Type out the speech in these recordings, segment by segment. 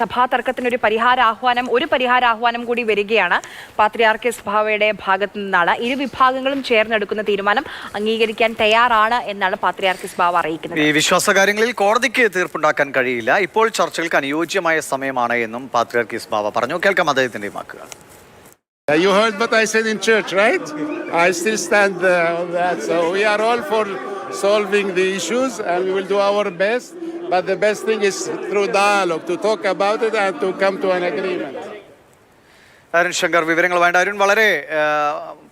സഭാ തർക്കത്തിനൊരു പരിഹാരാഹ്വാനം കൂടി വരികയാണ് പാത്രിയാർക്കീസ് ബാവയുടെ ഭാഗത്തു നിന്നാണ്. ഇരു വിഭാഗങ്ങളും ചേർന്നെടുക്കുന്ന തീരുമാനം അംഗീകരിക്കാൻ തയ്യാറാണ് എന്നാണ് പാത്രിയാർക്കീസ് ബാവ അറിയിക്കുന്നത്. ഈ വിശ്വാസകാര്യങ്ങളിൽ കോടതിക്ക് തീർപ്പുണ്ടാക്കാൻ കഴിയില്ല, ഇപ്പോൾ ചർച്ചകൾക്ക് അനുയോജ്യമായ സമയമാണ് എന്നും പാത്രിയാർക്കീസ് ബാവ പറഞ്ഞു. കേൾക്കാം അദ്ദേഹത്തിന്റെ വാക്കുകൾ. You heard what I said in church, right? I still stand on that. So we are all for solving the issues and we will do our best. But the best thing is through dialogue, to talk about it and to come to an agreement. Arun Shankar, വിവരങ്ങൾ വേണ്ട. അരുൺ, വളരെ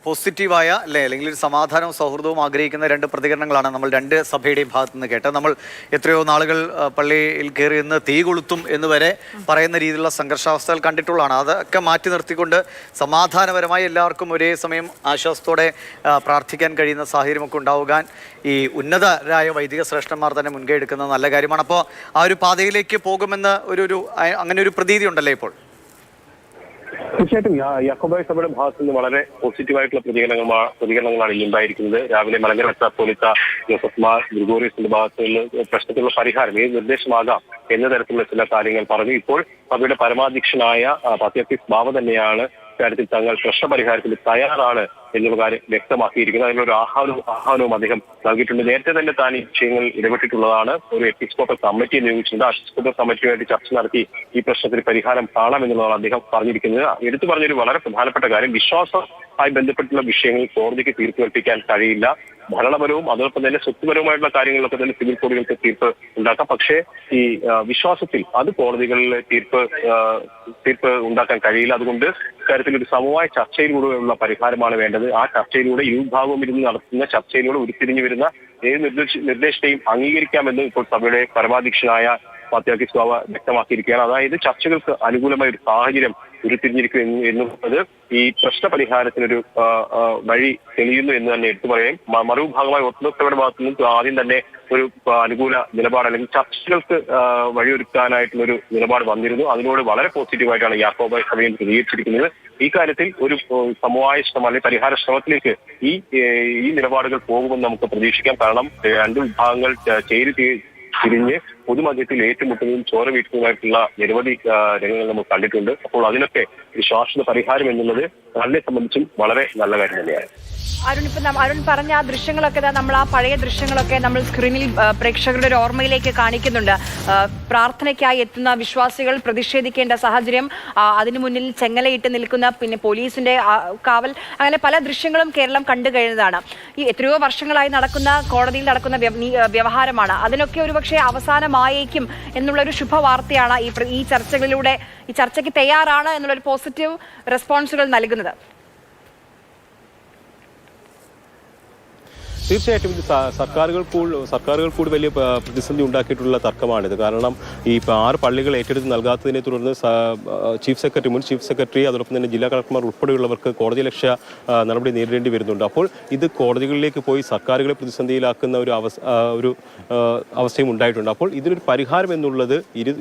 പോസിറ്റീവായ അല്ലെങ്കിൽ ഒരു സമാധാനവും സൗഹൃദവും ആഗ്രഹിക്കുന്ന രണ്ട് പ്രതികരണങ്ങളാണ് നമ്മൾ രണ്ട് സഭയുടെയും ഭാഗത്തു നിന്ന് കേട്ടത്. നമ്മൾ എത്രയോ നാളുകൾ പള്ളിയിൽ കയറി നിന്ന് തീ കൊളുത്തും എന്ന് വരെ പറയുന്ന രീതിയിലുള്ള സംഘർഷാവസ്ഥകൾ കണ്ടിട്ടുള്ളതാണ്. അതൊക്കെ മാറ്റി നിർത്തിക്കൊണ്ട് സമാധാനപരമായി എല്ലാവർക്കും ഒരേ സമയം ആശ്വാസത്തോടെ പ്രാർത്ഥിക്കാൻ കഴിയുന്ന സാഹചര്യമൊക്കെ ഉണ്ടാവുക ഈ ഉന്നതരായ വൈദിക ശ്രേഷ്ഠന്മാർ തന്നെ മുൻകൈ എടുക്കുന്നത് നല്ല കാര്യമാണ്. അപ്പോൾ ആ ഒരു പാതയിലേക്ക് പോകുമെന്ന് അങ്ങനെ ഒരു പ്രതീതി ഉണ്ടല്ലേ ഇപ്പോൾ? തീർച്ചയായിട്ടും യാക്കോബായ സഭയുടെ ഭാഗത്തു നിന്ന് വളരെ പോസിറ്റീവായിട്ടുള്ള പ്രതികരണങ്ങളാണ് ഇനി ഉണ്ടായിരിക്കുന്നത്. രാവിലെ മലങ്കര മെത്രാപ്പോലീത്ത ജോസഫ് മാർ ഗ്രിഗോറിയസിന്റെ ഭാഗത്തു നിന്ന് പ്രശ്നത്തിനുള്ള പരിഹാരം ഏത് നിർദ്ദേശമാകാം എന്ന തരത്തിലുള്ള ചില കാര്യങ്ങൾ പറഞ്ഞു. ഇപ്പോൾ സഭയുടെ പരമാധ്യക്ഷനായ പാത്രിയാർക്കീസ് ബാവ തന്നെയാണ് കാര്യത്തിൽ തങ്ങൾ പ്രശ്നപരിഹാരത്തിന് തയ്യാറാണ് എന്നുള്ള കാര്യം വ്യക്തമാക്കിയിരിക്കുന്നത്. അതിനൊരു ആഹ്വാനവും അദ്ദേഹം നൽകിയിട്ടുണ്ട്. നേരത്തെ തന്നെ താൻ ഈ വിഷയങ്ങളിൽ ഇടപെട്ടിട്ടുള്ളതാണ്. ഒരു എപ്പിസ്കോപ്പൽ കമ്മിറ്റിയെ നിയോഗിച്ചിട്ടുണ്ട്. എപ്പിസ്കോപ്പൽ കമ്മിറ്റിയുമായിട്ട് ചർച്ച നടത്തി ഈ പ്രശ്നത്തിന് പരിഹാരം കാണാമെന്നുള്ളതാണ് അദ്ദേഹം പറഞ്ഞിരിക്കുന്നത്. എടുത്തു പറഞ്ഞൊരു വളരെ പ്രധാനപ്പെട്ട കാര്യം, വിശ്വാസവുമായി ബന്ധപ്പെട്ടുള്ള വിഷയങ്ങളിൽ കോടതിക്ക് തീർപ്പ് കൽപ്പിക്കാൻ കഴിയില്ല. ഭരണപരവും അതോടൊപ്പം തന്നെ സ്വത്തുപരവുമായിട്ടുള്ള കാര്യങ്ങളിലൊക്കെ തന്നെ സിവിൽ കോടതികൾക്ക് തീർപ്പ് ഉണ്ടാക്കാം. പക്ഷേ ഈ വിശ്വാസത്തിൽ അത് കോടതികളിലെ തീർപ്പ് ഉണ്ടാക്കാൻ കഴിയില്ല. അതുകൊണ്ട് ഇക്കാര്യത്തിൽ ഒരു സമവായ ചർച്ചയിലൂടെയുള്ള പരിഹാരമാണ് വേണ്ടത്. ആ ചർച്ചയിലൂടെ ഇരുവിഭാഗവും ഇരുന്ന് നടത്തുന്ന ചർച്ചയിലൂടെ ഉരുത്തിരിഞ്ഞു വരുന്ന ഏത് നിർദ്ദേശത്തെയും അംഗീകരിക്കാമെന്ന് ഇപ്പോൾ സഭയുടെ പരമാധ്യക്ഷനായ പാത്രിയാർക്കീസ് ബാവ വ്യക്തമാക്കിയിരിക്കുകയാണ്. അതായത് ചർച്ചകൾക്ക് അനുകൂലമായ ഒരു സാഹചര്യം ഉരുത്തിരിഞ്ഞിരിക്കും എന്നുള്ളത് ഈ പ്രശ്ന പരിഹാരത്തിനൊരു വഴി തെളിയുന്നു എന്ന് തന്നെ എടുത്തു പറയാം. മറുവിഭാഗമായ ഓർത്തഡോക്സ് ഭാഗത്തു നിന്നും ആദ്യം തന്നെ ഒരു അനുകൂല നിലപാട് അല്ലെങ്കിൽ ചർച്ചകൾക്ക് വഴിയൊരുക്കാനായിട്ടുള്ള ഒരു നിലപാട് വന്നിരുന്നു. അതിനോട് വളരെ പോസിറ്റീവായിട്ടാണ് യാക്കോബായ സഭയും പ്രതികരിച്ചിരിക്കുന്നത്. ഈ കാര്യത്തിൽ ഒരു സമവായ ശ്രമം അല്ലെങ്കിൽ പരിഹാര ശ്രമത്തിലേക്ക് ഈ നിലപാടുകൾ പോകുമെന്ന് നമുക്ക് പ്രതീക്ഷിക്കാം. കാരണം രണ്ട് വിഭാഗങ്ങൾ തിരിഞ്ഞ് പൊതുമധ്യത്തിൽ ഏറ്റുമുട്ടുന്നതും ചോര വീട്ടുന്നതുമായിട്ടുള്ള നിരവധി രംഗങ്ങൾ നമ്മൾ കണ്ടിട്ടുണ്ട്. അപ്പോൾ അതിനൊക്കെ ഒരു ശാശ്വത പരിഹാരം എന്നുള്ളത് നമ്മളെ സംബന്ധിച്ചും വളരെ നല്ല കാര്യം തന്നെയാണ്. അരുൺ പറഞ്ഞ ആ ദൃശ്യങ്ങളൊക്കെ നമ്മൾ ആ പഴയ ദൃശ്യങ്ങളൊക്കെ നമ്മൾ സ്ക്രീനിൽ പ്രേക്ഷകരുടെ ഒരു ഓർമ്മയിലേക്ക് കാണിക്കുന്നുണ്ട്. പ്രാർത്ഥനയ്ക്കായി എത്തുന്ന വിശ്വാസികൾ പ്രതിഷേധിക്കേണ്ട സാഹചര്യം, അതിനു മുന്നിൽ ചെങ്ങലയിട്ട് നിൽക്കുന്ന പിന്നെ പോലീസിന്റെ കാവൽ, അങ്ങനെ പല ദൃശ്യങ്ങളും കേരളം കണ്ടു കഴിഞ്ഞതാണ്. ഈ എത്രയോ വർഷങ്ങളായി കോടതിയിൽ നടക്കുന്ന വ്യവഹാരമാണ്. അതിനൊക്കെ ഒരുപക്ഷെ അവസാനമായേക്കും എന്നുള്ളൊരു ശുഭവാർത്തയാണ് ഈ ചർച്ചകളിലൂടെ ഈ ചർച്ചയ്ക്ക് തയ്യാറാണ് എന്നുള്ളൊരു പോസിറ്റീവ് റെസ്പോൺസുകൾ നൽകുന്നത്. തീർച്ചയായിട്ടും ഇത് സർക്കാരുകൾ കൂടി വലിയ പ്രതിസന്ധി ഉണ്ടാക്കിയിട്ടുള്ള തർക്കമാണിത്. കാരണം ഈ 6 പള്ളികൾ ഏറ്റെടുത്ത് നൽകാത്തതിനെ തുടർന്ന് മുൻ ചീഫ് സെക്രട്ടറി അതോടൊപ്പം തന്നെ ജില്ലാ കളക്ടർമാർ ഉൾപ്പെടെയുള്ളവർക്ക് കോടതിയലക്ഷ്യ നടപടി നേരിടേണ്ടി വരുന്നുണ്ട്. അപ്പോൾ ഇത് കോടതികളിലേക്ക് പോയി സർക്കാരുകളെ പ്രതിസന്ധിയിലാക്കുന്ന ഒരു അവസ്ഥയും ഉണ്ടായിട്ടുണ്ട്. അപ്പോൾ ഇതിനൊരു പരിഹാരം എന്നുള്ളത്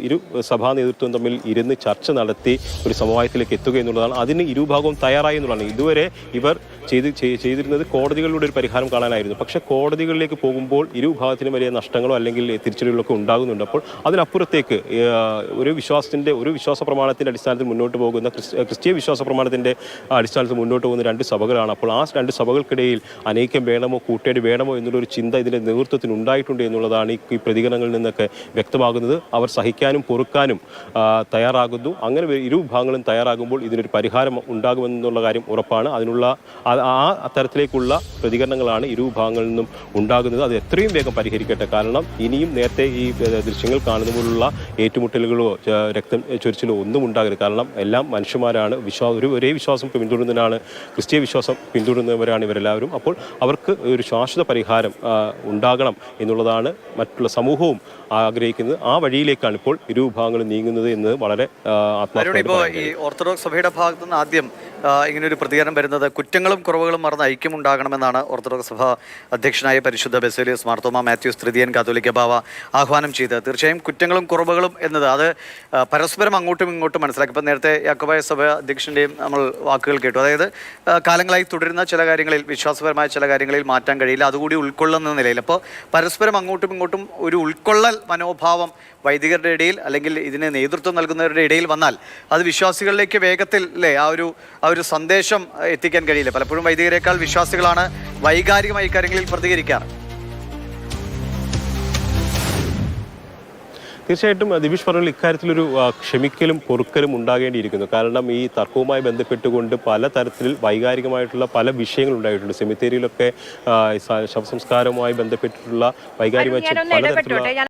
ഇരു സഭാ നേതൃത്വം തമ്മിൽ ഇരുന്ന് ചർച്ച നടത്തി ഒരു സമവായത്തിലേക്ക് എത്തുക എന്നുള്ളതാണ്. അതിന് ഇരുഭാഗവും തയ്യാറായി എന്നുള്ളതാണ്. ഇതുവരെ ഇവർ ചെയ്തിരുന്നത് കോടതികളിലൂടെ ഒരു പരിഹാരം കാണാനായിരുന്നു. പക്ഷേ കോടതികളിലേക്ക് പോകുമ്പോൾ ഇരുവിഭാഗത്തിനും വലിയ നഷ്ടങ്ങളോ അല്ലെങ്കിൽ തിരിച്ചടികളൊക്കെ ഉണ്ടാകുന്നുണ്ട്. അപ്പോൾ അതിനപ്പുറത്തേക്ക് ഒരു വിശ്വാസ പ്രമാണത്തിൻ്റെ അടിസ്ഥാനത്തിൽ മുന്നോട്ട് പോകുന്ന ക്രിസ്തീയ വിശ്വാസ പ്രമാണത്തിൻ്റെ അടിസ്ഥാനത്തിൽ മുന്നോട്ട് പോകുന്ന 2 സഭകളാണ്. അപ്പോൾ ആ 2 സഭകൾക്കിടയിൽ അനൈക്യം വേണമോ കൂട്ടേടി വേണമോ എന്നുള്ളൊരു ചിന്ത ഇതിൻ്റെ നേതൃത്വത്തിന് ഉണ്ടായിട്ടുണ്ട് എന്നുള്ളതാണ് ഈ പ്രതികരണങ്ങളിൽ നിന്നൊക്കെ വ്യക്തമാകുന്നത്. അവർ സഹിക്കാനും പൊറുക്കാനും തയ്യാറാകുന്നു. അങ്ങനെ ഇരുവിഭാഗങ്ങളും തയ്യാറാകുമ്പോൾ ഇതിനൊരു പരിഹാരം ഉണ്ടാകുമെന്നുള്ള കാര്യം ഉറപ്പാണ്. ആ തരത്തിലേക്കുള്ള പ്രതികരണങ്ങളാണ് ഇരുവിഭാഗങ്ങളിൽ നിന്നും ഉണ്ടാകുന്നത്. അത് എത്രയും വേഗം പരിഹരിക്കട്ടെ. കാരണം ഇനിയും നേരത്തെ ഈ ദൃശ്യങ്ങൾ കാണുന്ന പോലുള്ള ഏറ്റുമുട്ടലുകളോ രക്തം ചൊരിച്ചിലോ ഒന്നും ഉണ്ടാകരുത്. കാരണം എല്ലാം മനുഷ്യന്മാരാണ്. ഒരേ വിശ്വാസം പിന്തുടരുന്നതിനാണ്, ക്രിസ്തീയ വിശ്വാസം പിന്തുടരുന്നവരാണ് ഇവരെല്ലാവരും. അപ്പോൾ അവർക്ക് ഒരു ശാശ്വത പരിഹാരം ഉണ്ടാകണം എന്നുള്ളതാണ് മറ്റുള്ള സമൂഹവും ആഗ്രഹിക്കുന്നത്. ആ വഴിയിലേക്കാണ് ഇപ്പോൾ ഇരുവിഭാഗങ്ങളും നീങ്ങുന്നത് എന്ന് വളരെ ഈ ഓർത്തഡോക്സ് സഭയുടെ ഭാഗത്തു നിന്ന് ആദ്യം ഇങ്ങനൊരു പ്രതികരണം വരുന്നത് കുറ്റങ്ങളും കുറവുകളും മറന്ന് ഐക്യമുണ്ടാകണമെന്നാണ് ഓർത്തഡോക്സ് സഭ അധ്യക്ഷനായ പരിശുദ്ധ ബസേലിയോസ് മാർത്തോമാ മാത്യൂസ് തൃതീയൻ കാത്തോലിക്ക ബാവ ആഹ്വാനം ചെയ്തത്. തീർച്ചയായും കുറ്റങ്ങളും കുറവുകളും എന്നത് അത് പരസ്പരം അങ്ങോട്ടും ഇങ്ങോട്ടും മനസ്സിലാക്കി. ഇപ്പം നേരത്തെ യാക്കോബായ സഭ അധ്യക്ഷൻ്റെയും നമ്മൾ വാക്കുകൾ കേട്ടു. അതായത് കാലങ്ങളായി തുടരുന്ന ചില കാര്യങ്ങളിൽ, വിശ്വാസപരമായ ചില കാര്യങ്ങളിൽ മാറ്റാൻ കഴിയില്ല, അതുകൂടി ഉൾക്കൊള്ളുന്ന നിലയിൽ. അപ്പോൾ പരസ്പരം അങ്ങോട്ടും ഇങ്ങോട്ടും ഒരു ഉൾക്കൊള്ളൽ മനോഭാവം വൈദികരുടെ ഇടയിൽ അല്ലെങ്കിൽ ഇതിന് നേതൃത്വം നൽകുന്നവരുടെ ഇടയിൽ വന്നാൽ അത് വിശ്വാസികളിലേക്ക് വേഗത്തിൽ അല്ലേ ആ ഒരു സന്ദേശം എത്തിക്കാൻ കഴിയില്ല. പലപ്പോഴും വൈദികരെക്കാൾ വിശ്വാസികളാണ് വൈകാരികമായ കാര്യങ്ങളിൽ പ്രതികരിക്കാറ്. തീർച്ചയായിട്ടും ദിവിഷ് പറഞ്ഞ ഇക്കാര്യത്തിലൊരു ക്ഷമിക്കലും പൊറുക്കലും ഉണ്ടാകേണ്ടിയിരിക്കുന്നു. കാരണം ഈ തർക്കവുമായി ബന്ധപ്പെട്ടുകൊണ്ട് പലതരത്തിൽ വൈകാരികമായിട്ടുള്ള പല വിഷയങ്ങൾ ഉണ്ടായിട്ടുണ്ട്. സെമിത്തേരിയിലൊക്കെ ശവസംസ്കാരവുമായി ബന്ധപ്പെട്ടിട്ടുള്ള വൈകാരികമായ പലതരത്തിലുള്ള